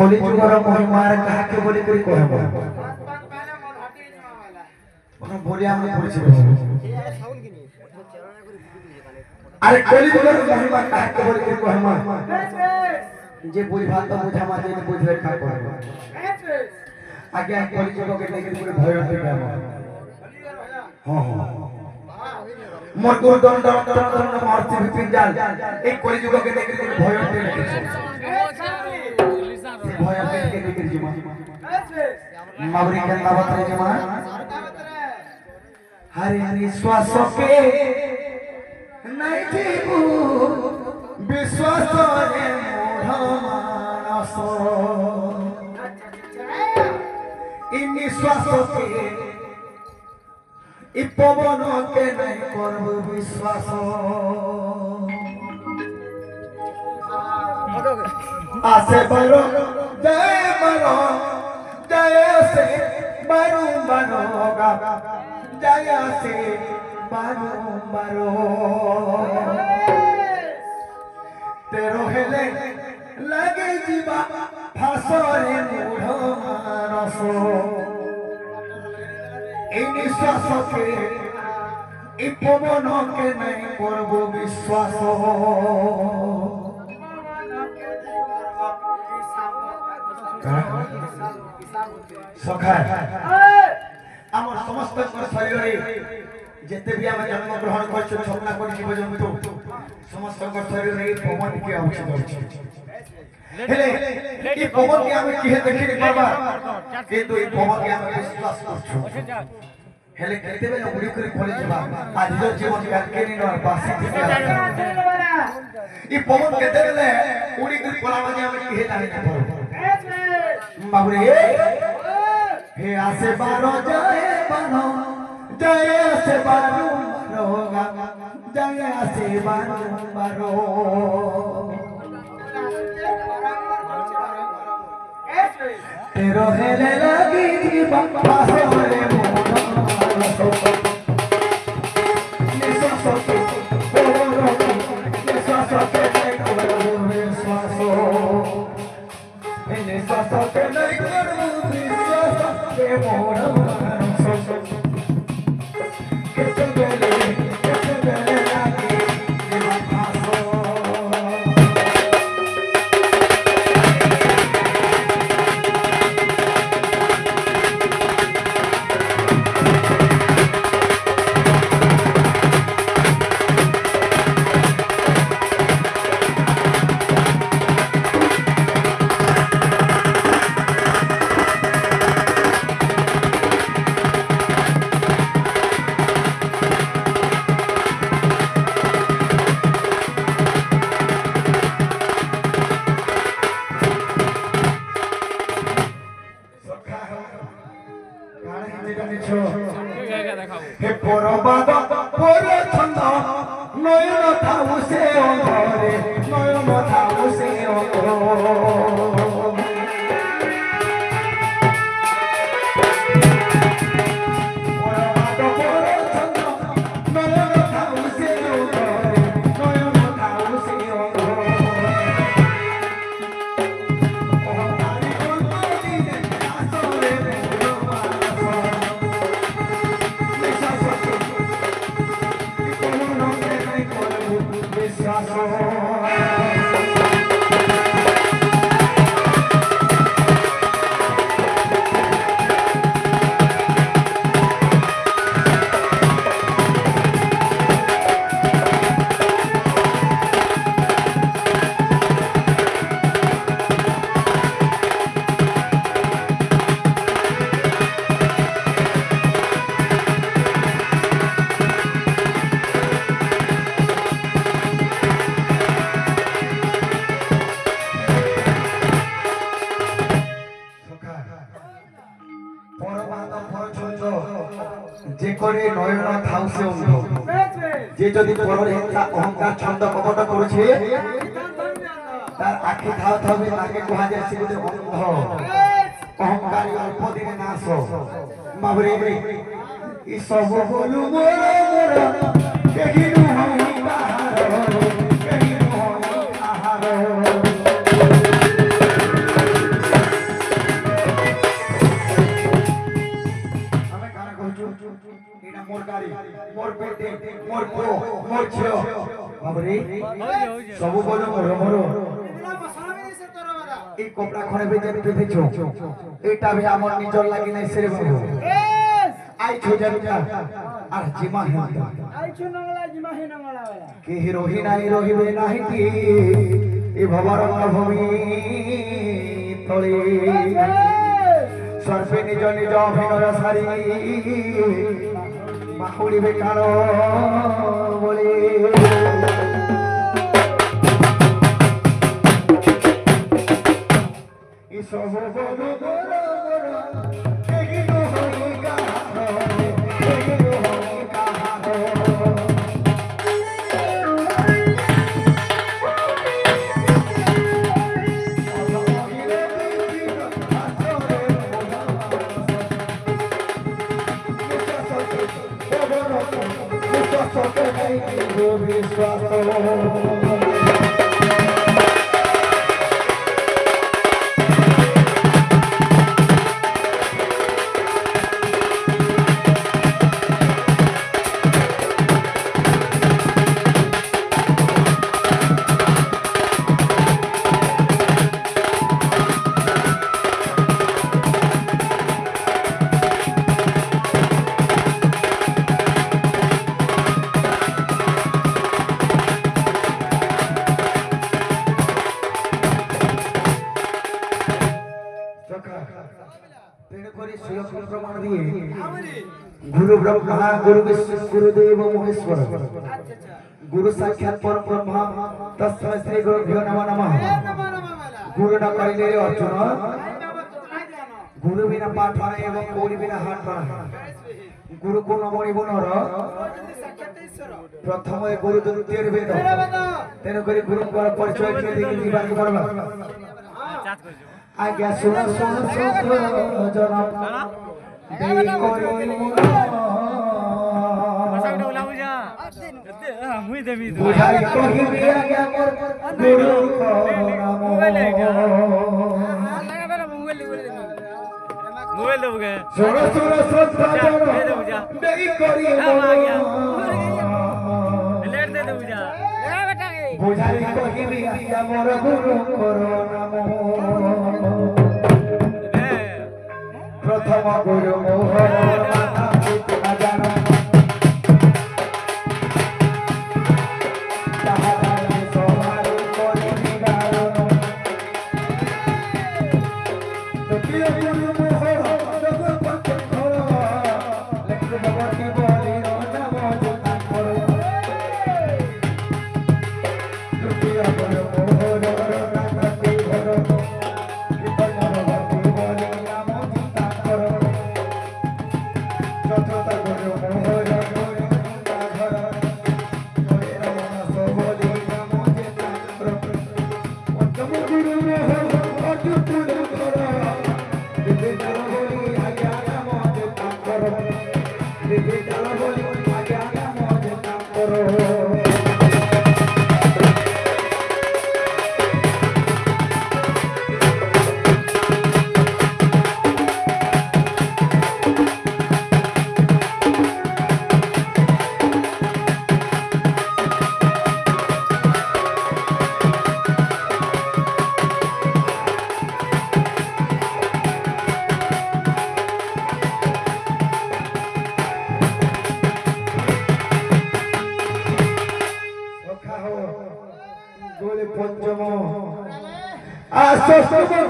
कली जुगर महिमार कहा के बोली करी कहबो ओना बोली हम पूछे अरे कली जुगर महिमा कहा के बोली करी कहमा जे बुझा तो बुझा मा जे बुझे का कहबो आगे कली जुगर के देखि पूरे भय होते हां हां मोर गुरु दंड दंड मारती विपिन जाल एक कली जुगर के देखि पूरे भय होते भय के देखि जीवा मावरी के दावत रे जीवा हरे निश्वास के नहीं जीवू विश्वास रे मोढ़ मानस इ निश्वास के इ पवन के नहीं करबो विश्वास आसे बरो जय से बरू बनोगा जय से बरू बरो तेरो हेले लगे जीवा फासरे मूढ़ मानसो इ निश्वास के इ पवन के नहीं करबो विश्वास सखा आमर समस्त शरीर रे जेते भी हम जन्म ग्रहण करछ सपना कर जीव जंतु समस्त शरीर रे पवन के आवश्यक अछि हेले ई पवन के हम किहे देखि रे बाबा किंतु ई पवन के हम विश्वास करछु हेले केते बेला उड़ी कर खोले जबा आज जो जीवन का के नि नर बासी ई पवन के देले उड़ी कर खोला माने हम किहे जाने पड़ो बाबरे हे आसे बारो जय बनो जय से बारो रोगा जय से बारो बारो तेरो हेले लगी जीवा पासे रे मोरा निश्वास के बोलो निश्वास के विश्वास निश्वास के नहीं करो विश्वास के मोरा हे परबाद पर छंद नयन थाउ से अंधरे नयन थाउ से जे करे नयन थाउ से अंध जे जदि परर हिंसा अहंकार छंद कपट करूछे तार आखि थाउ थाउ भी लागे कहा जे से गोटे अंध अहंकारी अल्प दिन नाश बाबरे ई सब बोलू मोर मोर केहिनु हम बाहर केहिनु हम आहार मोर बेटे मोर पो मोर छियो बाबरे सब बोलो मोर ए कपड़ा खणे भी जे पिंधिछो एटा भी हमर निजर लागि नै से बाबू आई छो जरूर आर जिमा है आई छो नंगला जिमा है नंगला वाला के हिरोही नाही रहिबे नाही ती ए भवरंग भूमि तळे सर्वे निज निज अभिनय सारी बाहुली बेकानो बोले ई सब बोलो बोलो केही नो होई कहानो केही नो होई कहानो गुरु ब्रह्मा गुरु विष्णु गुरुदेव महेश्वर गुरु साक्षात परम ब्रह्म तस्मै श्री गुरुभ्यो नमः गुरु न कहिले अर्जुन गुरु बिना पाठ नाही एवं कोडी बिना हाथ नाही गुरु को नमणि बनर प्रथम गुरु द्वितीय वेद तेन करी गुरु को परिचय के देखि जीवन करबा आज्ञा सुन सुन सुन जन बुझाई कहि दिया गया मोर गुरु को नाम मोबाइल दे गए सुनो सुनो सत्ता देई करी लेट दे दे बुझा बुझाई कहि दिया मोर गुरु को नाम प्रथम गुरु मोहन माता पिता जान ताहारे सोहारे कोरि निगारन तकिया गुरु मोहन जगत पथर लेख भगवती बोली नाम जुता करो तकिया गुरु मोहन रामती भरो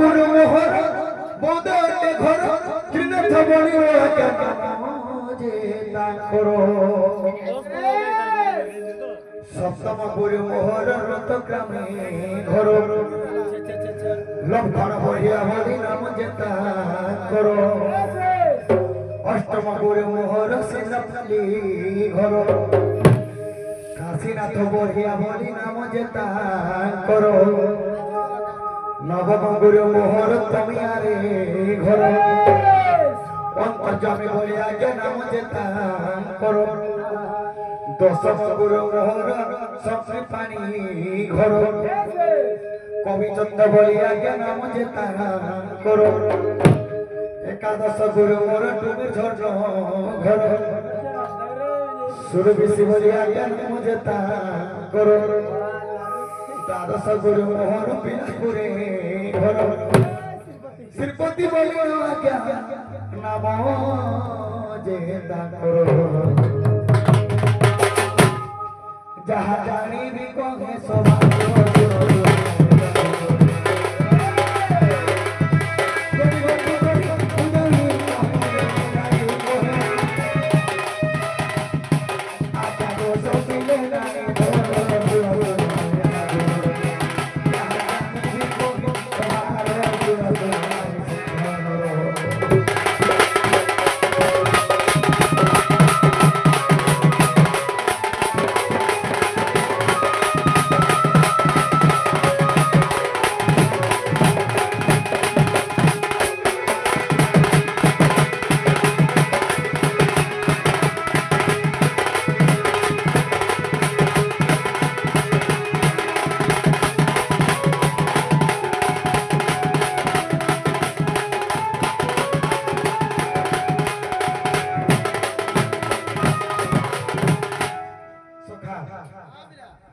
गुरु मोहन बोदे घर त्रिनाथ बणी सप्तम गुरु मोहन रतग्रामे घर लक्षण बढ़िया बड़ी नाम जेता करो अष्टम गुरु मोहन सेनापति घर काशीनाथ बढ़िया बड़ी नाम जेता करो नवम गुरु मोहर तमियारे घर अंतर्जामी बढ़िया के नाम जेता करो दशम गुरु मोहर सबसे पानी घर कवि चंद बढ़िया के नाम जेता करो एकादश गुरु मोर डूबे झर घर सुरभि शिवरिया ज्ञान मुझे ता करो द्वादश गुरु मोहन पिलापुरे घर श्रीपति बोलियो आज्ञा नाम जेता करो जहाँ जानी भी कहे सौभाग्य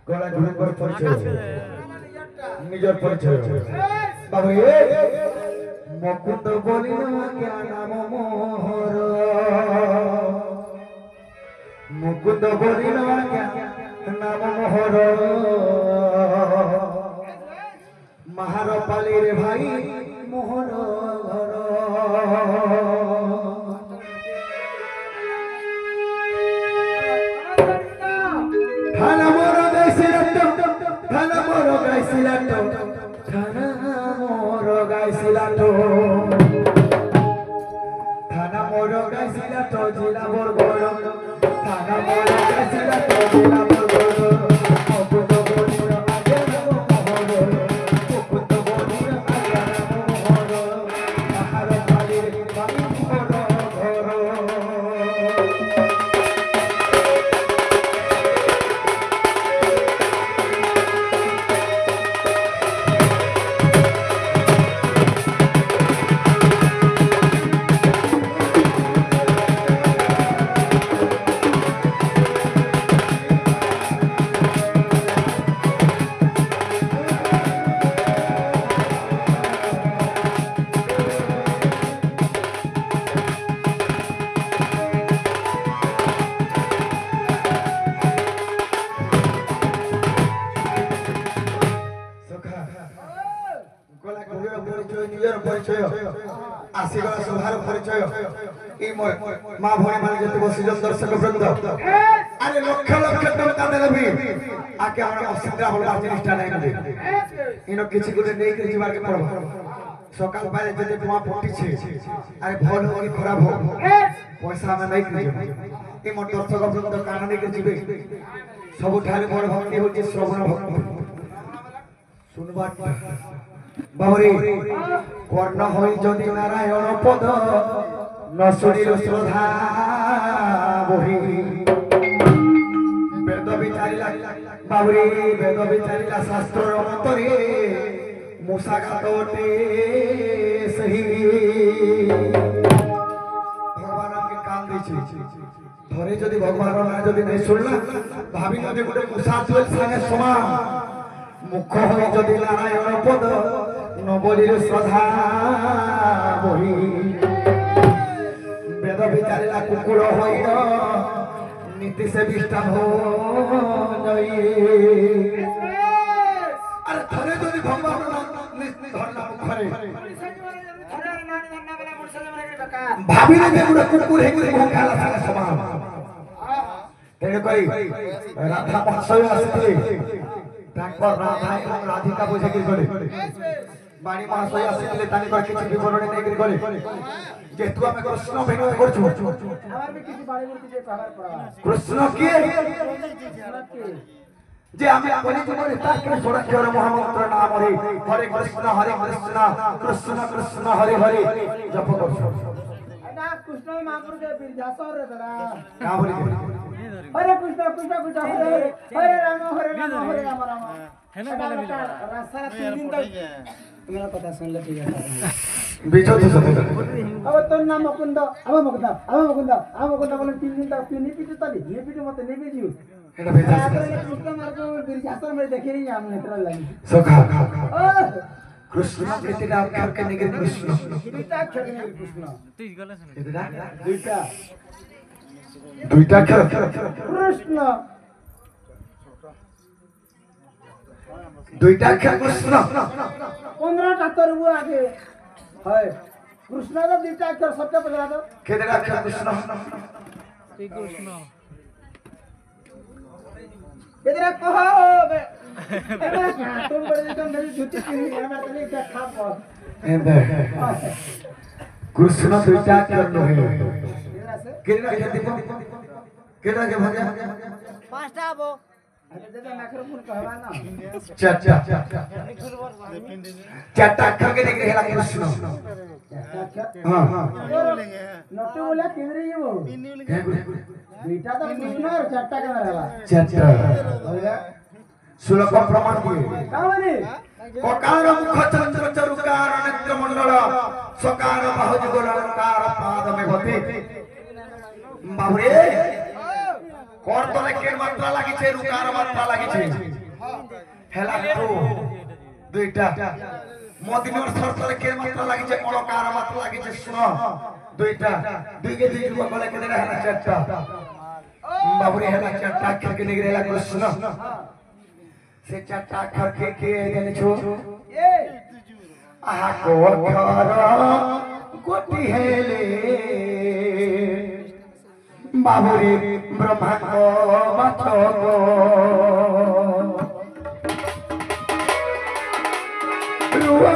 गला गुरुवर परिचय निजर परिचय बाबू मुकुंद बोलिना क्या नाम मोहर मुकुंद बोलिना क्या नाम मोहर महार पाली रे भाई मोहर घर थाना मोर गाइसिलाटो जिला बरगड़ थाना मोर गाइसिलाटो जिला बरगड़ मुकुंद बोलिना आज्ञा नाम मोहर मुकुंद बोलिना आज्ञा नाम मोहर महार पाली रे भाई मोहर घर आशीर्वाद सभार परिचय ई मां भणी माने जति बसिजन दर्शक वृंद अरे लक्ष लक्ष टंका देले भी आके हमरा असिद्रा होला जिनिसटा नै दे इनो किछि गुटे नै के जीवार के पड़बा सकाल पाले जति टुआ पट्टी छे अरे भल हो कि खराब हो पैसा में नै के ई मोर दर्शक वृंद कान नै के जीवे सब ठारे बड़ भक्ति होची श्रवण भक्ति सुनबा बाबरे कर्ण होई जदि नारायण पद न सुनिल श्रद्धा बही वेद विचारिला बाबरे वेद विचारिला शास्त्र मतरे मूषाघात ओटे सही भगवान के कान दैछि धरे जदि भगवान ना जदि नै सुनला भाबी जदि गुटे मूषा चोल संगे समान मुख होई जदि नारायण पद न बोलिल श्रद्धा बही वेद विचारिला कुकुर होई नीति से विष्टा हो जई अरे थरे जदि भगवान धरला मुखरे भाभी ने गुडा कुकुर हे गुडा काला साला समान तेने कई राधा महाशय आसिले तांकर राधा एवं राधिका बुझे कि गले बाणी महाशय आसिले तांकर किछि विवरण नै कि गले जेतु हम कृष्ण भेट करछु हमार भी किछि बाणी मूर्ति जे पहाड़ पड़ा कृष्ण के जे आमे बोली बोली ताके सोरक्षर महामंत्र नाम रे हरे कृष्ण कृष्ण कृष्ण हरे हरे जप करछु ना कृष्ण महापुर के विद्यासर रे दरा का बोली हरे कृष्ण कृष्ण कृष्ण हरे राम हरे राम है ना रास्ता 3 दिन तक तुम्हारा पता सुन ले ठीक है बीजो तो सब अब तो नाम मुकुंद अब मुकुंद बोले 3 दिन तक पिनी पीटू तली ये पीटू मत नहीं बेजियो एटा बेजा कृष्ण मार को बिरजासर में देखे नहीं हम नेत्र लगी सखा कृष्ण केतेटा अक्षर के निगे कृष्ण दुईटा अक्षर में कृष्ण केतेटा दुईटा दुईटा अक्षर कृष्ण दुईटा अक्षर कृष्ण 15 टा तरबु आगे है कृष्ण का दुईटा अक्षर सत्य बजा दो केतेटा अक्षर कृष्ण इधर कहो बे तुम बड़े तुम मेरी झूठी पीनी है मैं तने क्या खा पाओ एंदे कृष्ण दुईटा अक्षर नो है केतेटा अक्षर दीपो केतेटा के भागे 5टा बो अरे दादा माइक्रोफोन कहवा ना चाचा चाचा अक्षर के निगे हेला कृष्ण हां नोटू बोला केवरे ये वो बेटा तो कृष्ण और चाटा का रहला चाचा सुलभ प्रमाण दिए कावने ककार मुख चंद्र चरुकार नेत्र मंडल सकार बाहुज गोलकार पाद में भते बाबरे कोर तले के मात्रा लागि छे रुकार मात्रा लागि छे हेला तो दुईटा मोदिनर सर तले के मात्रा लागि छे अलकार मात्रा लागि छे सुनो दुईटा दुईके दुई जुवा गले के हेला चारटा बाबरे हेला चारटा अक्षर के निगरे हेला कृष्ण से चारटा अक्षर के जाने छो ए आहा को अक्षर गोटी हेले बाबुरे ब्रह्मा को बाछो को रुआ